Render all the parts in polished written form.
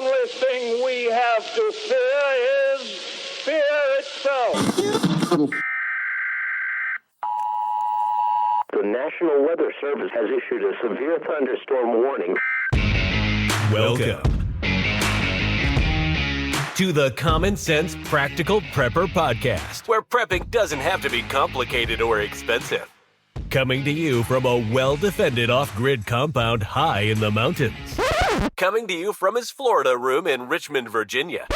only thing we have to fear is fear itself. The National Weather Service has issued a severe thunderstorm warning. Welcome to the Common Sense Practical Prepper Podcast, where prepping doesn't have to be complicated or expensive. Coming to you from a well-defended off-grid compound high in the mountains. Coming to you from his Florida room in Richmond, Virginia.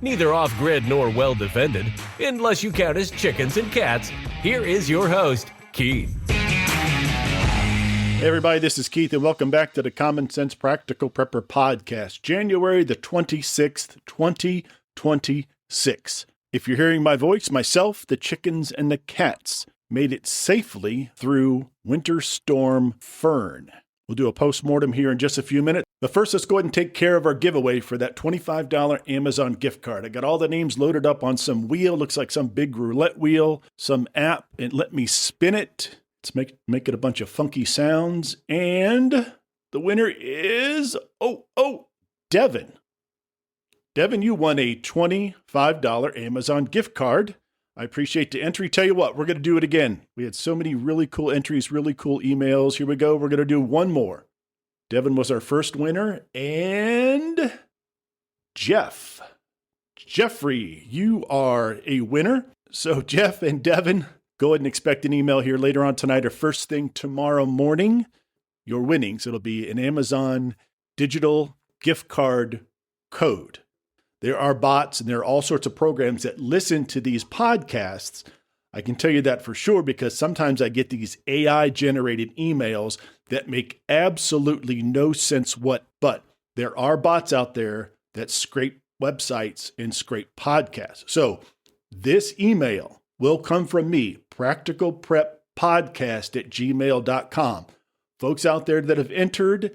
Neither off-grid nor well-defended, unless you count his chickens and cats. Here is your host, Keith. Hey everybody, this is Keith and welcome back to the Common Sense Practical Prepper Podcast, January the 26th, 2026. If you're hearing my voice, myself, the chickens, and the cats made it safely through Winter Storm Fern. We'll do a postmortem here in just a few minutes. But first, let's go ahead and take care of our giveaway for that $25 Amazon gift card. I got all the names loaded up on some wheel, looks like some big roulette wheel, some app, and let me spin it. Let's make it a bunch of funky sounds. And the winner is, Devin. Devin, you won a $25 Amazon gift card. I appreciate the entry. Tell you what, we're going to do it again. We had so many really cool entries, really cool emails. Here we go. We're going to do one more. Devin was our first winner. And Jeffrey, you are a winner. So Jeff and Devin, go ahead and expect an email here later on tonight or first thing tomorrow morning. Your winnings. It'll be an Amazon digital gift card code. There are bots and there are all sorts of programs that listen to these podcasts. I can tell you that for sure because sometimes I get these AI-generated emails that make absolutely no sense but there are bots out there that scrape websites and scrape podcasts. So this email will come from me, practicalpreppodcast@gmail.com. Folks out there that have entered,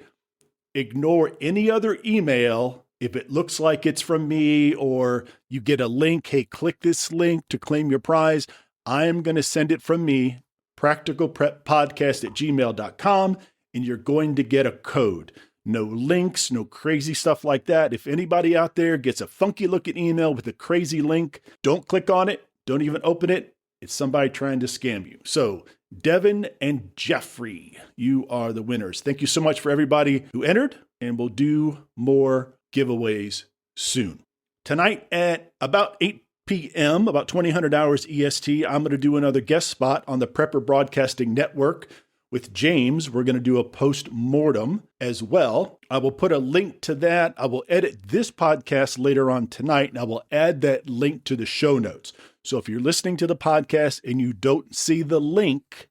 ignore any other email if it looks like it's from me or you get a link, hey, click this link to claim your prize. I am going to send it from me, practicalpreppodcast@gmail.com, and you're going to get a code. No links, no crazy stuff like that. If anybody out there gets a funky looking email with a crazy link, don't click on it. Don't even open it. It's somebody trying to scam you. So Devin and Jeffrey, you are the winners. Thank you so much for everybody who entered, and we'll do more giveaways soon. Tonight at about 8 p.m., about 2000 hours EST, I'm going to do another guest spot on the Prepper Broadcasting Network with James. We're going to do a postmortem as well. I will put a link to that. I will edit this podcast later on tonight, and I will add that link to the show notes. So if you're listening to the podcast and you don't see the link,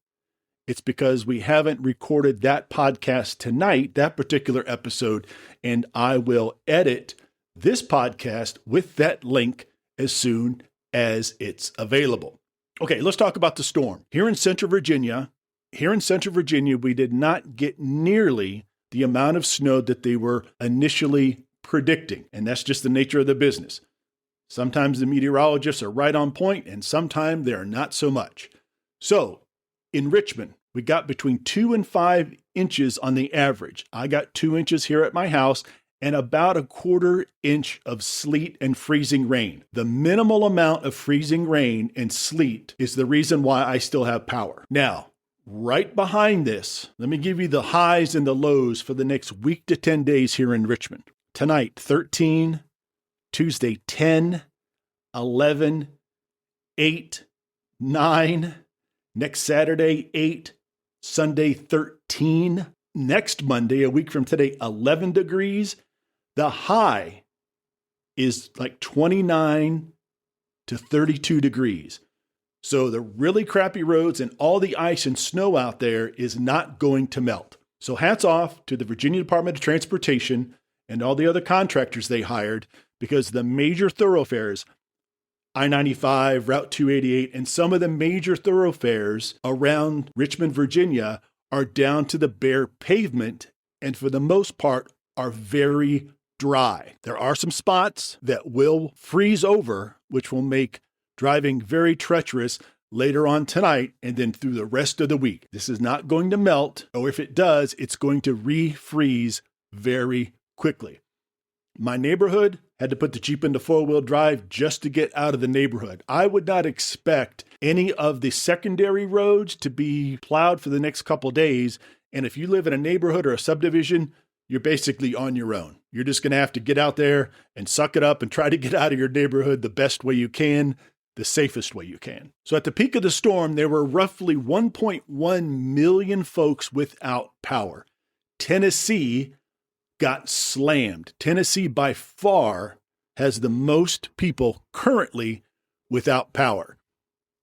it's because we haven't recorded that podcast tonight, that particular episode, and I will edit this podcast with that link as soon as it's available. Okay, let's talk about the storm. Here in Central Virginia, we did not get nearly the amount of snow that they were initially predicting, and that's just the nature of the business. Sometimes the meteorologists are right on point, and sometimes they're not so much. So, in Richmond, we got between 2 and 5 inches on the average. I got 2 inches here at my house and about a 1/4 inch of sleet and freezing rain. The minimal amount of freezing rain and sleet is the reason why I still have power. Now, right behind this, let me give you the highs and the lows for the next week to 10 days here in Richmond. Tonight, 13, Tuesday, 10, 11, 8, 9, next Saturday, 8, Sunday, 13. Next Monday, a week from today, 11 degrees. The high is like 29 to 32 degrees. So the really crappy roads and all the ice and snow out there is not going to melt. So hats off to the Virginia Department of Transportation and all the other contractors they hired, because the major thoroughfares, I-95, Route 288, and some of the major thoroughfares around Richmond, Virginia are down to the bare pavement and for the most part are very dry. There are some spots that will freeze over, which will make driving very treacherous later on tonight and then through the rest of the week. This is not going to melt, or if it does, it's going to refreeze very quickly. My neighborhood had to put the Jeep into four-wheel drive just to get out of the neighborhood. I would not expect any of the secondary roads to be plowed for the next couple days. And if you live in a neighborhood or a subdivision, you're basically on your own. You're just going to have to get out there and suck it up and try to get out of your neighborhood the best way you can, the safest way you can. So at the peak of the storm, there were roughly 1.1 million folks without power. Tennessee got slammed. Tennessee by far has the most people currently without power.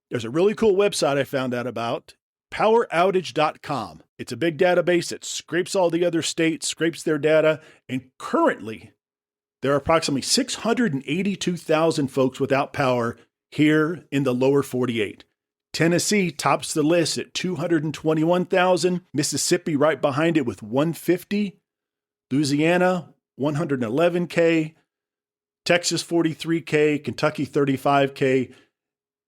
There's a really cool website I found out about, poweroutage.com. It's a big database that scrapes all the other states, scrapes their data, and currently there are approximately 682,000 folks without power here in the lower 48. Tennessee tops the list at 221,000, Mississippi right behind it with 150, Louisiana 111K, Texas 43K, Kentucky 35K.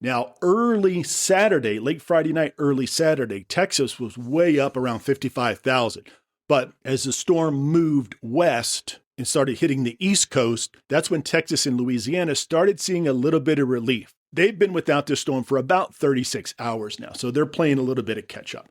Now, early Saturday, late Friday night, early Saturday, Texas was way up around 55,000. But as the storm moved west and started hitting the East Coast, that's when Texas and Louisiana started seeing a little bit of relief. They've been without this storm for about 36 hours now, so they're playing a little bit of catch up.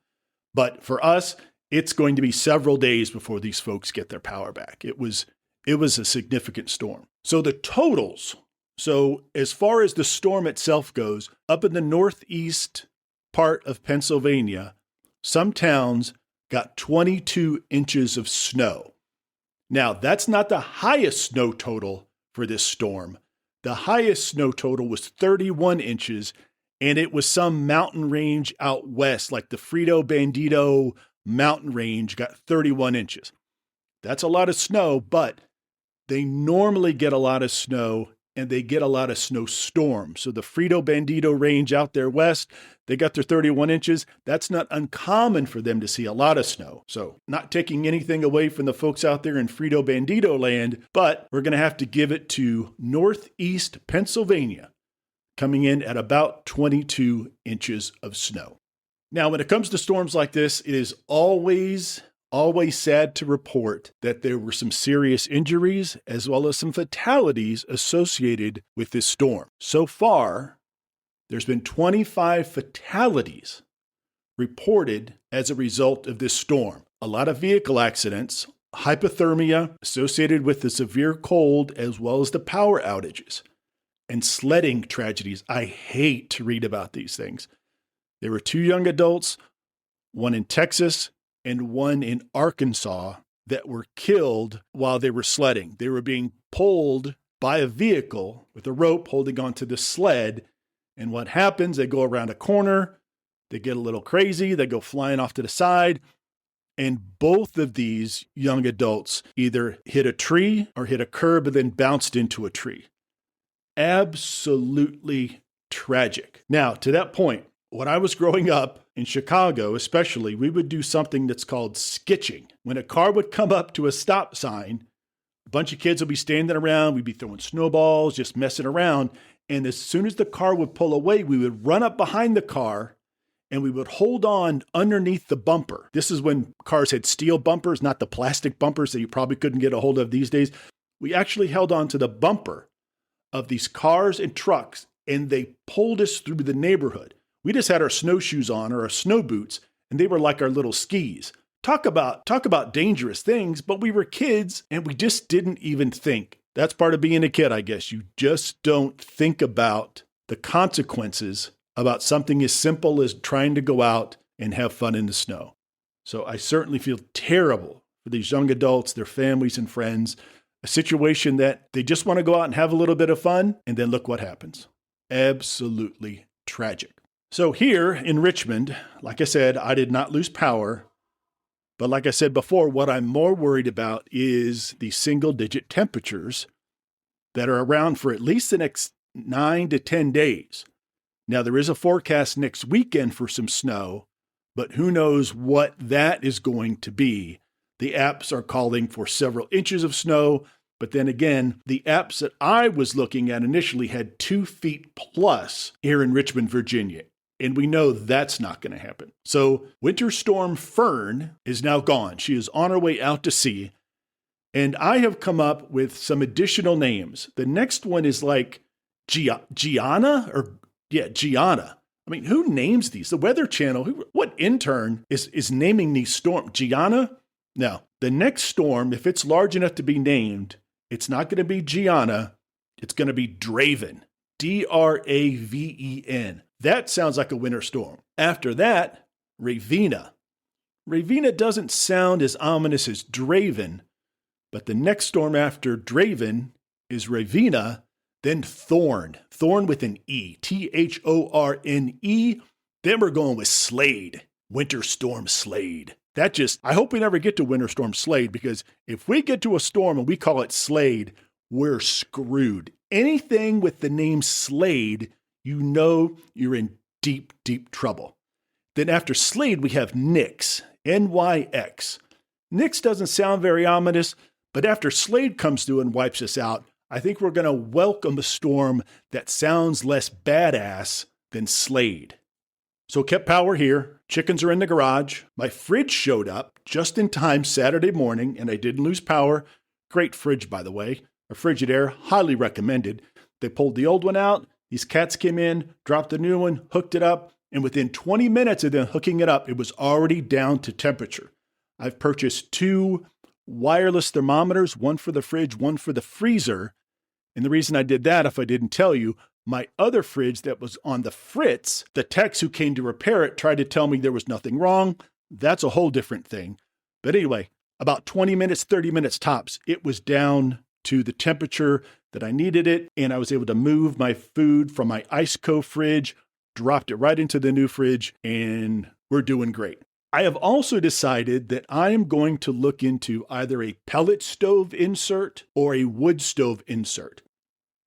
But for us, it's going to be several days before these folks get their power back. It was a significant storm. So the totals, so as far as the storm itself goes, up in the northeast part of Pennsylvania, some towns got 22 inches of snow. Now, that's not the highest snow total for this storm. The highest snow total was 31 inches, and it was some mountain range out west, like the Frito Bandito mountain range got 31 inches. That's a lot of snow, but they normally get a lot of snow and they get a lot of snowstorms. So the Frito Bandito range out there west, they got their 31 inches. That's not uncommon for them to see a lot of snow. So not taking anything away from the folks out there in Frito Bandito land, but we're going to have to give it to northeast Pennsylvania, coming in at about 22 inches of snow. Now, when it comes to storms like this, it is always sad to report that there were some serious injuries as well as some fatalities associated with this storm. So far, there's been 25 fatalities reported as a result of this storm. A lot of vehicle accidents, hypothermia associated with the severe cold, as well as the power outages, and sledding tragedies. I hate to read about these things. There were 2 young adults, one in Texas and one in Arkansas, that were killed while they were sledding. They were being pulled by a vehicle with a rope holding onto the sled. And what happens, they go around a corner, they get a little crazy, they go flying off to the side. And both of these young adults either hit a tree or hit a curb and then bounced into a tree. Absolutely tragic. Now, to that point, when I was growing up in Chicago, especially, we would do something that's called sketching. When a car would come up to a stop sign, a bunch of kids would be standing around, we'd be throwing snowballs, just messing around. And as soon as the car would pull away, we would run up behind the car and we would hold on underneath the bumper. This is when cars had steel bumpers, not the plastic bumpers that you probably couldn't get a hold of these days. We actually held on to the bumper of these cars and trucks, and they pulled us through the neighborhood. We just had our snowshoes on or our snow boots, and they were like our little skis. Talk about dangerous things, but we were kids and we just didn't even think. That's part of being a kid, I guess. You just don't think about the consequences about something as simple as trying to go out and have fun in the snow. So I certainly feel terrible for these young adults, their families and friends, a situation that they just want to go out and have a little bit of fun, and then look what happens. Absolutely tragic. So here in Richmond, like I said, I did not lose power. But like I said before, what I'm more worried about is the single-digit temperatures that are around for at least the next 9 to 10 days. Now, there is a forecast next weekend for some snow, but who knows what that is going to be. The apps are calling for several inches of snow, but then again, the apps that I was looking at initially had 2 feet plus here in Richmond, Virginia. And we know that's not going to happen. So Winter Storm Fern is now gone. She is on her way out to sea. And I have come up with some additional names. The next one is like Gianna. I mean, who names these? The Weather Channel, what intern is naming these storms? Gianna? No. The next storm, if it's large enough to be named, it's not going to be Gianna. It's going to be Draven. Draven. That sounds like a winter storm. After that, Ravina. Ravina doesn't sound as ominous as Draven, but the next storm after Draven is Ravina, then Thorn. Thorn with an E. Thorne. Then we're going with Slade. Winter Storm Slade. I hope we never get to Winter Storm Slade, because if we get to a storm and we call it Slade, we're screwed. Anything with the name Slade, you know you're in deep, deep trouble. Then after Slade, we have Nyx. Nyx. Nyx doesn't sound very ominous, but after Slade comes through and wipes us out, I think we're going to welcome a storm that sounds less badass than Slade. So kept power here. Chickens are in the garage. My fridge showed up just in time Saturday morning, and I didn't lose power. Great fridge, by the way. A Frigidaire, highly recommended. They pulled the old one out. These cats came in, dropped the new one, hooked it up, and within 20 minutes of them hooking it up, it was already down to temperature. I've purchased 2 wireless thermometers, one for the fridge, one for the freezer. And the reason I did that, if I didn't tell you, my other fridge that was on the fritz, the techs who came to repair it tried to tell me there was nothing wrong. That's a whole different thing. But anyway, about 20 minutes, 30 minutes tops, it was down to the temperature that I needed it. And I was able to move my food from my Iceco fridge, dropped it right into the new fridge, and we're doing great. I have also decided that I am going to look into either a pellet stove insert or a wood stove insert.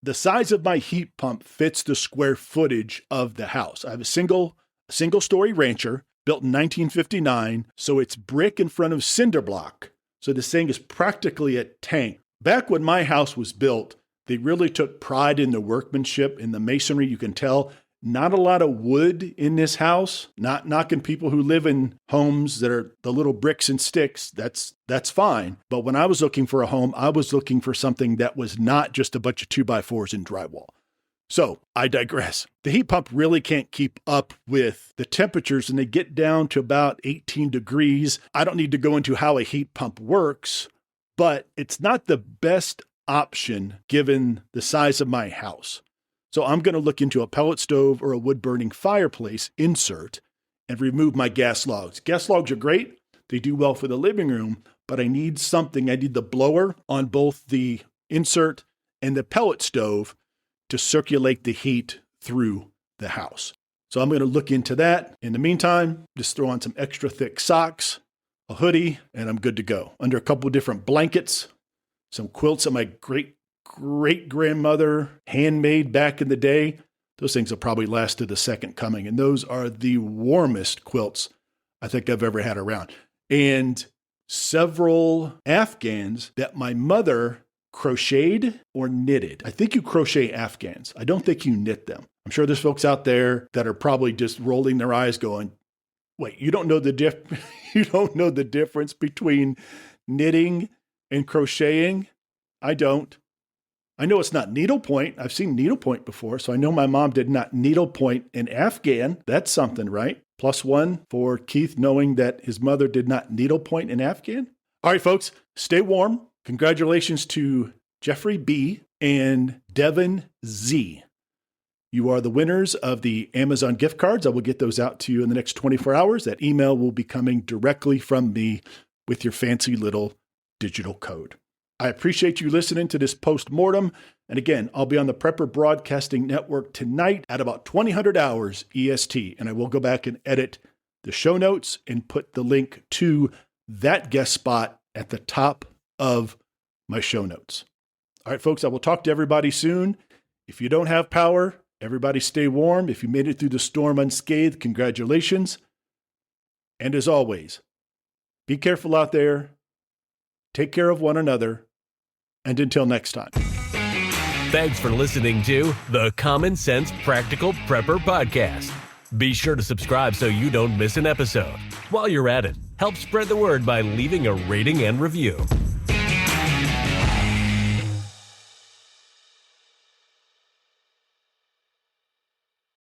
The size of my heat pump fits the square footage of the house. I have a single-story rancher built in 1959, so it's brick in front of cinder block. So this thing is practically a tank. Back when my house was built, they really took pride in the workmanship, in the masonry. You can tell not a lot of wood in this house. Not knocking people who live in homes that are the little bricks and sticks. That's fine. But when I was looking for a home, I was looking for something that was not just a bunch of 2x4s and drywall. So I digress. The heat pump really can't keep up with the temperatures, and they get down to about 18 degrees. I don't need to go into how a heat pump works, but it's not the best option given the size of my house. So I'm going to look into a pellet stove or a wood-burning fireplace insert and remove my gas logs. Gas logs are great. They do well for the living room, but I need something. I need the blower on both the insert and the pellet stove to circulate the heat through the house. So I'm going to look into that. In the meantime, just throw on some extra thick socks, a hoodie, and I'm good to go. Under a couple of different blankets, some quilts that my great-grandmother handmade back in the day. Those things will probably last to the second coming. And those are the warmest quilts I think I've ever had around. And several Afghans that my mother crocheted or knitted. I think you crochet Afghans. I don't think you knit them. I'm sure there's folks out there that are probably just rolling their eyes going, wait, you don't know the difference between knitting and crocheting? I don't. I know it's not needlepoint. I've seen needlepoint before, so I know my mom did not needlepoint an Afghan. That's something, right? +1 for Keith knowing that his mother did not needlepoint an Afghan. All right, folks, stay warm. Congratulations to Jeffrey B. and Devin Z. You are the winners of the Amazon gift cards. I will get those out to you in the next 24 hours. That email will be coming directly from me with your fancy little digital code. I appreciate you listening to this Postmortem. And again, I'll be on the Prepper Broadcasting Network tonight at about 2000 hours EST. And I will go back and edit the show notes and put the link to that guest spot at the top of my show notes. All right, folks, I will talk to everybody soon. If you don't have power, everybody stay warm. If you made it through the storm unscathed, congratulations. And as always, be careful out there. Take care of one another. And until next time. Thanks for listening to the Common Sense Practical Prepper Podcast. Be sure to subscribe so you don't miss an episode. While you're at it, help spread the word by leaving a rating and review.